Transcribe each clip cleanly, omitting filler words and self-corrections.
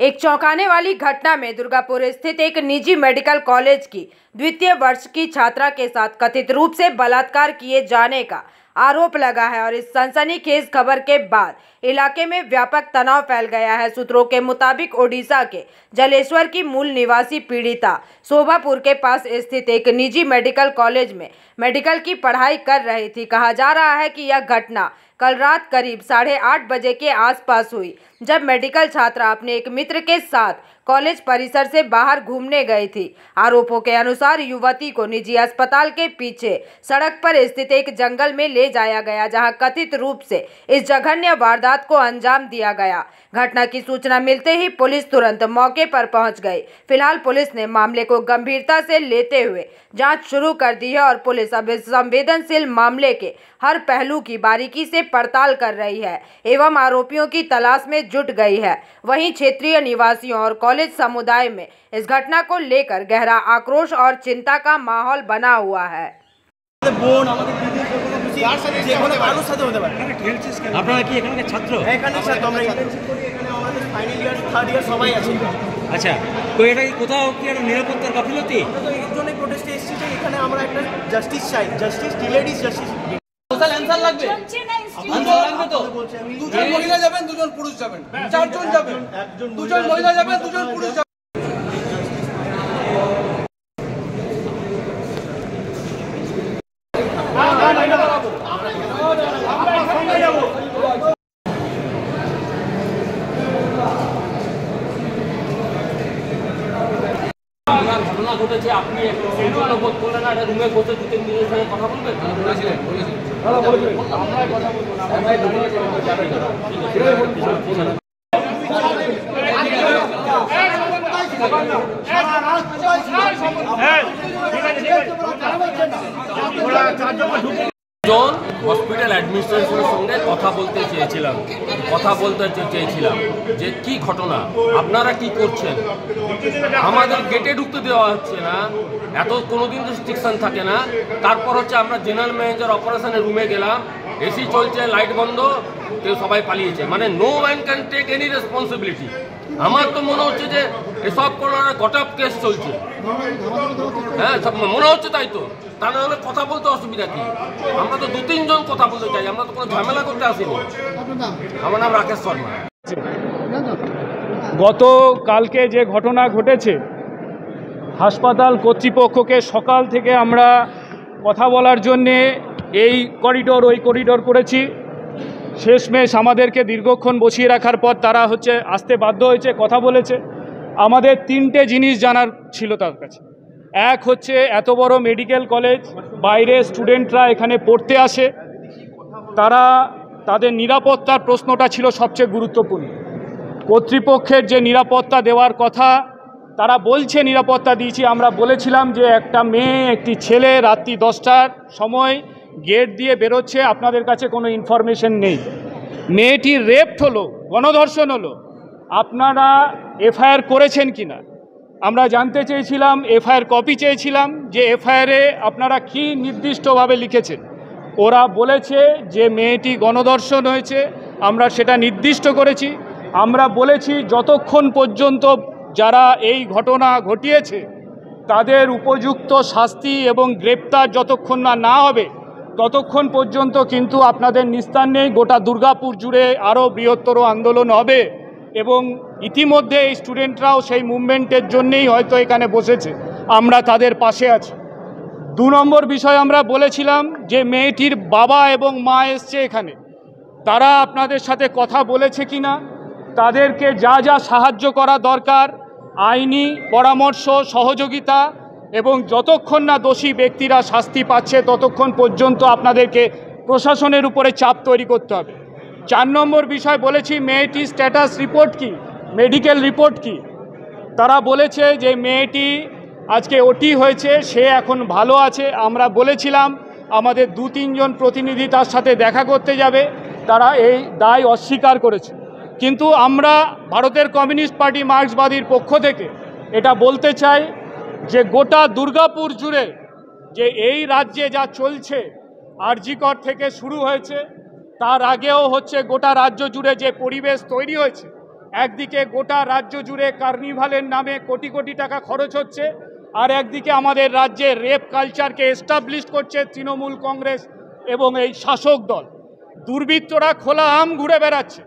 एक चौंकाने वाली घटना में दुर्गापुर स्थित एक निजी मेडिकल कॉलेज की द्वितीय वर्ष की छात्रा के साथ कथित रूप से बलात्कार किए जाने का आरोप लगा है और इस सनसनीखेज खबर के बाद इलाके में व्यापक तनाव फैल गया है। सूत्रों के मुताबिक ओडिशा के जलेश्वर की मूल निवासी पीड़िता शोभापुर के पास स्थित एक निजी मेडिकल कॉलेज में मेडिकल की पढ़ाई कर रही थी। कहा जा रहा है कि यह घटना कल रात करीब 8:30 बजे के आसपास हुई, जब मेडिकल छात्रा अपने एक मित्र के साथ कॉलेज परिसर से बाहर घूमने गई थी। आरोपों के अनुसार युवती को निजी अस्पताल के पीछे सड़क पर स्थित एक जंगल में ले जाया गया, जहां कथित रूप से इस जघन्य वारदात को अंजाम दिया गया। घटना की सूचना मिलते ही पुलिस तुरंत मौके पर पहुंच गई। फिलहाल पुलिस ने मामले को गंभीरता से लेते हुए जांच शुरू कर दी है और पुलिस अब इस संवेदनशील मामले के हर पहलू की बारीकी से पड़ताल कर रही है एवं आरोपियों की तलाश में जुट गई है। वहीं क्षेत्रीय निवासियों और कॉलेज समुदाय में इस घटना को लेकर गहरा आक्रोश और चिंता का माहौल बना हुआ है। আচ্ছা, তো এটা কি কোথাও কি একটা নিরাপত্তার গাফিলতি? তো এই জন্যই প্রোটেস্টে এসেছি যে এখানে আমরা একটা জাস্টিস চাই, justice delayed is justice. Social answer লাগবে, অ্যানসার লাগবে তো। দুজন মহিলা যাবেন, দুজন পুরুষ যাবেন, চারজন যাবেন, দুজন মহিলা যাবেন, দুজন পুরুষ যাবেন। ঘটনা ঘটেছে, আপনি বোধ করলেন না, এটা রুমে বসে দু তিন দিনের সঙ্গে কথা বলবেন? হসপিটাল অ্যাডমিনিস্ট্রেশনের সঙ্গে কথা বলতে চেয়েছিলাম যে কি ঘটনা, আপনারা কি করছেন, আমাদের গেটে ঢুকতে দেওয়া হচ্ছে না, এত কোনোদিন রেস্ট্রিকশন থাকে না। তারপর হচ্ছে আমরা জেনারেল ম্যানেজার অপারেশনের রুমে গেলাম, এসি চলছে, লাইট বন্ধ, কেউ সবাই পালিয়েছে, মানে no man can take any responsibility. আমার তো মনে হচ্ছে যে এসব কোনো গট আপ কেস চলছে, হ্যাঁ মনে হচ্ছে তাই তো। তা না হলে কথা বলতে অসুবিধা কি? আমরা তো 2-3 জন কথা বলতে চাই, আমরা তো কোনো ঝামেলা করতে আসিনি। আমার নাম রাকেশ শর্মা। গতকালকে যে ঘটনা ঘটেছে, হাসপাতাল কর্তৃপক্ষকে সকাল থেকে আমরা কথা বলার জন্যে এই করিডোর ওই করিডোর করেছি। শেষমেশ আমাদেরকে দীর্ঘক্ষণ বসিয়ে রাখার পর তারা আসতে বাধ্য হয়েছে, কথা বলেছে। আমাদের 3টে জিনিস জানার ছিল তার কাছে। এক হচ্ছে, এত বড় মেডিকেল কলেজ, বাইরে স্টুডেন্টরা এখানে পড়তে আসে, তাদের নিরাপত্তার প্রশ্নটা ছিল সবচেয়ে গুরুত্বপূর্ণ। কর্তৃপক্ষের যে নিরাপত্তা দেওয়ার কথা, তারা বলছে নিরাপত্তা দিয়েছি। আমরা বলেছিলাম যে একটা মেয়ে একটি ছেলে রাত্রি 10টার সময় গেট দিয়ে বেরোচ্ছে, আপনাদের কাছে কোনো ইনফরমেশন নেই। মেয়েটির রেপড হলো, গণধর্ষণ হলো, আপনারা এফআইআর করেছেন কিনা আমরা জানতে চেয়েছিলাম। এফআইআর কপি চেয়েছিলাম যে এফআইআরে আপনারা কি নির্দিষ্টভাবে লিখেছেন। ওরা বলেছে যে মেয়েটি গণধর্ষণ হয়েছে, আমরা সেটা নির্দিষ্ট করেছি। আমরা বলেছি যতক্ষণ পর্যন্ত যারা এই ঘটনা ঘটিয়েছে তাদের উপযুক্ত শাস্তি এবং গ্রেপ্তার যতক্ষণ না হবে ততক্ষণ পর্যন্ত কিন্তু আপনাদের নিস্তার নেই। গোটা দুর্গাপুর জুড়ে আরও বৃহত্তর আন্দোলন হবে এবং ইতিমধ্যে এই স্টুডেন্টরাও সেই মুভমেন্টের জন্যেই হয়তো এখানে বসেছে, আমরা তাদের পাশে আছি। 2 নম্বর বিষয় আমরা বলেছিলাম যে মেয়েটির বাবা এবং মা এসছে এখানে, তারা আপনাদের সাথে কথা বলেছে কিনা, তাদেরকে যা যা সাহায্য করা দরকার, আইনি পরামর্শ, সহযোগিতা, এবং যতক্ষণ না দোষী ব্যক্তিরা শাস্তি পাচ্ছে ততক্ষণ পর্যন্ত আপনাদেরকে প্রশাসনের উপরে চাপ তৈরি করতে হবে। 4 নম্বর বিষয় বলেছি, মেয়েটির স্ট্যাটাস রিপোর্ট কি, মেডিকেল রিপোর্ট কি। তারা বলেছে যে মেয়েটি আজকে ওটি হয়েছে, সে এখন ভালো আছে। আমরা বলেছিলাম আমাদের 2-3 জন প্রতিনিধি তার সাথে দেখা করতে যাবে, তারা এই দায় অস্বীকার করেছে। কিন্তু আমরা ভারতের কমিউনিস্ট পার্টি মার্ক্সবাদীর পক্ষ থেকে এটা বলতে চাই যে গোটা দুর্গাপুর জুড়ে যে এই রাজ্যে যা চলছে, আরজিকর থেকে শুরু হয়েছে, তার আগেও হচ্ছে গোটা রাজ্য জুড়ে যে পরিবেশ তৈরি হয়েছে, একদিকে গোটা রাজ্য জুড়ে কার্নিভালের নামে কোটি কোটি টাকা খরচ হচ্ছে, আর একদিকে আমাদের রাজ্যে রেপ কালচারকে এস্টাবলিশ করছে তৃণমূল কংগ্রেস এবং এই শাসক দল। দুর্বৃত্তরা খোলা আম ঘুরে বেড়াচ্ছে,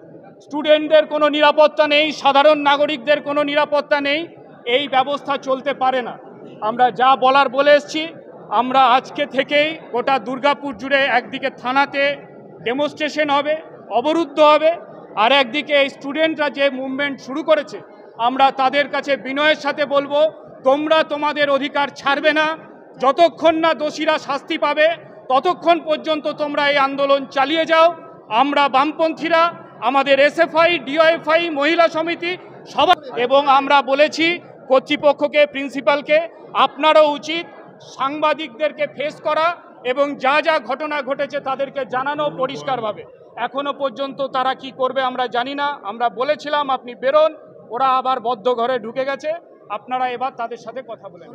স্টুডেন্টদের কোনো নিরাপত্তা নেই, সাধারণ নাগরিকদের কোনো নিরাপত্তা নেই। এই ব্যবস্থা চলতে পারে না। আমরা যা বলার বলে এসেছি। আমরা আজকে থেকেই গোটা দুর্গাপুর জুড়ে একদিকে থানাতে ডেমনস্ট্রেশন হবে, অবরুদ্ধ হবে, আর একদিকে এই স্টুডেন্টরা যে মুভমেন্ট শুরু করেছে আমরা তাদের কাছে বিনয়ের সাথে বলবো, তোমরা তোমাদের অধিকার ছাড়বে না। যতক্ষণ না দোষীরা শাস্তি পাবে ততক্ষণ পর্যন্ত তোমরা এই আন্দোলন চালিয়ে যাও। আমরা বামপন্থীরা, আমাদের এসএফআই, ডিওএফআই, মহিলা সমিতি সবাই, এবং আমরা বলেছি কর্তৃপক্ষকে, প্রিন্সিপালকে, আপনারও উচিত সাংবাদিকদেরকে ফেস করা এবং যা যা ঘটনা ঘটেছে তাদেরকে জানানো পরিষ্কারভাবে। এখনো পর্যন্ত তারা কি করবে আমরা জানি না। আমরা বলেছিলাম আপনি বেরোন, ওরা আবার বদ্ধ ঘরে ঢুকে গেছে, আপনারা এবার তাদের সাথে কথা বলেন।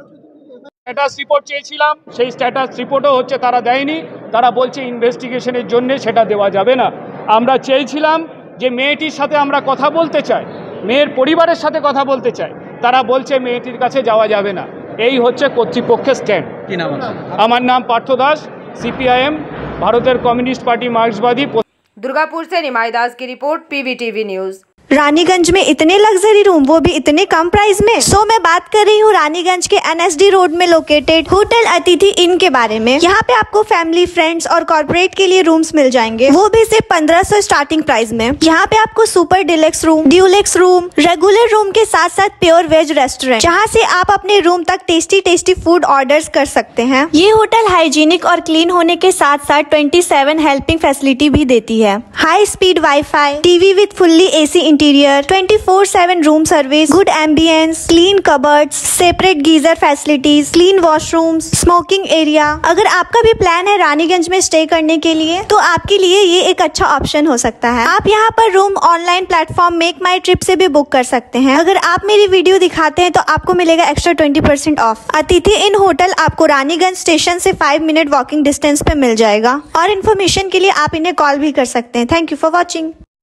স্ট্যাটাস রিপোর্ট চেয়েছিলাম, সেই স্ট্যাটাস রিপোর্টও হচ্ছে তারা দেয়নি। তারা বলছে ইনভেস্টিগেশনের জন্য সেটা দেওয়া যাবে না। আমরা চেয়েছিলাম যে মেয়েটির সাথে আমরা কথা বলতে চাই, মেয়ের পরিবারের সাথে কথা বলতে চাই, তারা বলছে মেয়েটির কাছে যাওয়া যাবে না। এই হচ্ছে কর্তৃপক্ষের স্ট্যান্ড। কি নাম? আমার নাম পার্থ দাস, সিপিআইএম, ভারতের कम्युनिस्ट पार्टी मार्क्सवादी। दुर्गापुर से निमाई दास की रिपोर्ट, पीवीटीवी न्यूज। रानीगंज में इतने लग्जरी रूम, वो भी इतने कम प्राइस में। मैं बात कर रही हूँ रानीगंज के एनएसडी रोड में लोकेटेड होटल अतिथि इन के बारे में। यहाँ पे आपको फैमिली, फ्रेंड्स और कॉर्पोरेट के लिए रूम्स मिल जाएंगे, वो भी सिर्फ 1500 स्टार्टिंग प्राइस में। यहाँ पे आपको super deluxe room, Dulux room, regular room के साथ साथ प्योर वेज रेस्टोरेंट, जहाँ से आप अपने रूम तक टेस्टी फूड ऑर्डर्स कर सकते हैं। ये होटल हाइजीनिक और क्लीन होने के साथ साथ 27 हेल्पिंग फैसिलिटी भी देती है। High speed wifi, TV with fully AC interior, 24/7 room service, good ambience, clean cupboards, separate geyser facilities, clean washrooms, smoking area. अगर आपका भी प्लान है रानीगंज में स्टे करने के लिए तो आपके लिए ये एक अच्छा ऑप्शन हो सकता है। आप यहाँ पर रूम ऑनलाइन प्लेटफॉर्म मेक माई ट्रिप से भी बुक कर सकते हैं। अगर आप मेरी वीडियो दिखाते हैं तो आपको मिलेगा एक्स्ट्रा 20% ऑफ। अतिथि इन होटल आपको रानीगंज स्टेशन से 5 मिनट वॉकिंग डिस्टेंस पे मिल जाएगा। और इन्फॉर्मेशन के लिए आप इन्हें कॉल भी कर सकते हैं। Thank you for watching.